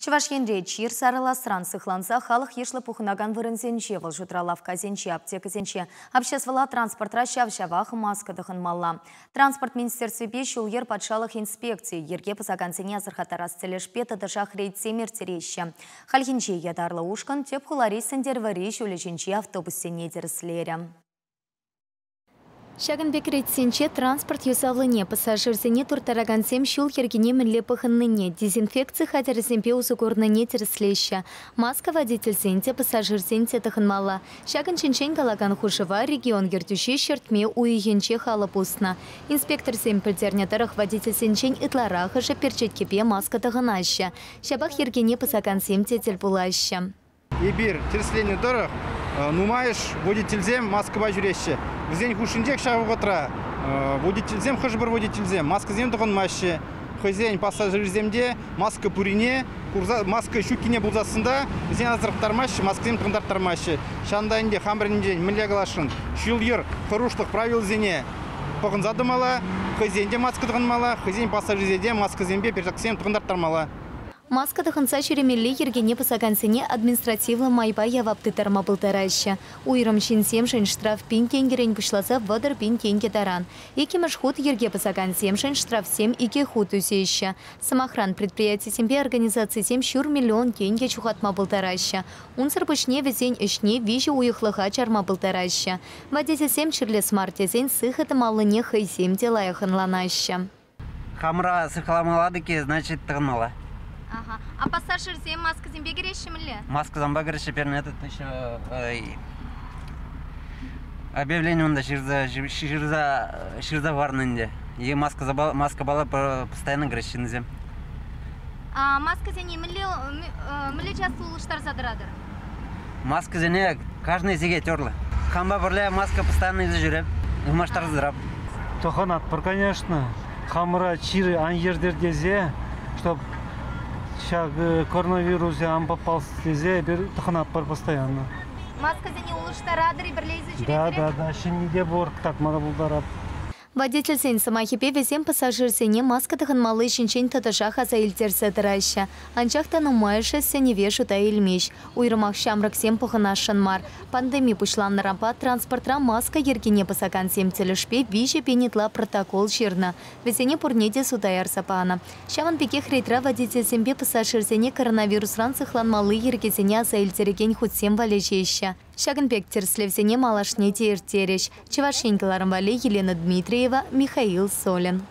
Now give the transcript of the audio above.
Чувашенде чир сарыласран сыхланса халық ешлі пухынаган вырынзенче выл жұтралавка зенче аптекызенче. Обществола транспортра шав-шавах маскадығын малла. Транспорт министерстве бешіл ер патшалық инспекции ерге пысагансене азырхатарас целешпе тадышақ рейтсемер терещі. Халхинче ядарлы ушкан теп хулари сендервари шулешінче автобуссене дерслері. Шагын бекретсенче транспорт юсавлыне пассажирсене туртарагансем шул хергене мінле пахынныне дезинфекция хадерсемпе узугорныне терслеща. Маска водительсенте пассажирсенте тахынмала. Шагын ченчен галаган хушева регион гертюше шертме уйгенче хала пусна. Инспектор семпельтерне тарах водительсенчен итлараха же перчеткепе маска тахынаща. Шабах хергене пассагансемте тельпулаща. Ибир терсление дорог, нумаешь водительзем маска бажуреща. Везень хушиндек шагу готра, водительзем хожбар водительзем, маска зем догон маще, хозяин пассажирземде, маска пурине, маска щукине булзасында, везень азырықтармаще, маска зем тыңдартармаще. Шандайынде хамбринде милля галашын, шулйыр хорошлық правил зене, погын задымала, хозяинде маска тыңдырмала, хозяин пассажирзеде маска зембе перчаксем тыңдартармала. Маска тахынса шеремелле ергене пасагансене административлы майба явапты тарма былтараща. Уйрым шинсемшен штраф пин тенгерен пышласа вадар пин тенге таран. Эки машхут ерге пасагансемшен штраф 7 ике хут усеща. Самохран предприятий семпе организации 7 щур миллион тенге чухатма былтараща. Унсыр пышне везень ишне вижи уйхлыха чарма былтараща. Водитель 7 чирле смартезень сыхаты малыне хай 7 делаяханланаща. Хамра сыхаламаладыки, значит тырмала. Ага. А пассажир зем маска зембе герешимле? Маска замба гереше пернет еще объявление он да ширза варнынде. И маска бала постоянно герешин зем. А маска зене миле часто улыштар задырадыр? Маска зене каждый зеге терла. Хамба барле маска постоянно изжиреп, маштар здрап. Тоханат, конечно, хамра чиры аньердердезе, чтоб коронавирус он попался везде, таханат постоянно. Маска зене улыштарадыр и берлейзе Да, еще не борг так надо было. Водитель сен самахипе везем пассажир сене маска таханмалы шинчен таташаха заилтерсе тараща. Анчахта нумайша сене вешу та ильмеш. Уйрымах шамрак сем паханашанмар. Пандемия пушлан на рампа транспортра маска ергене пасакан сем целешпе виже пенетла протокол ширна. Везене пурнеде судаяр сапана. Шаван пеке хрейтра водитель семпе пассажир сене коронавирус рансыхланмалы ергезене заилтереген хутсем валежеща. Шагын пектер слевсене малашне тертереш. Чувашенькаларым вале Елена Дмитриева, Михаил Солин.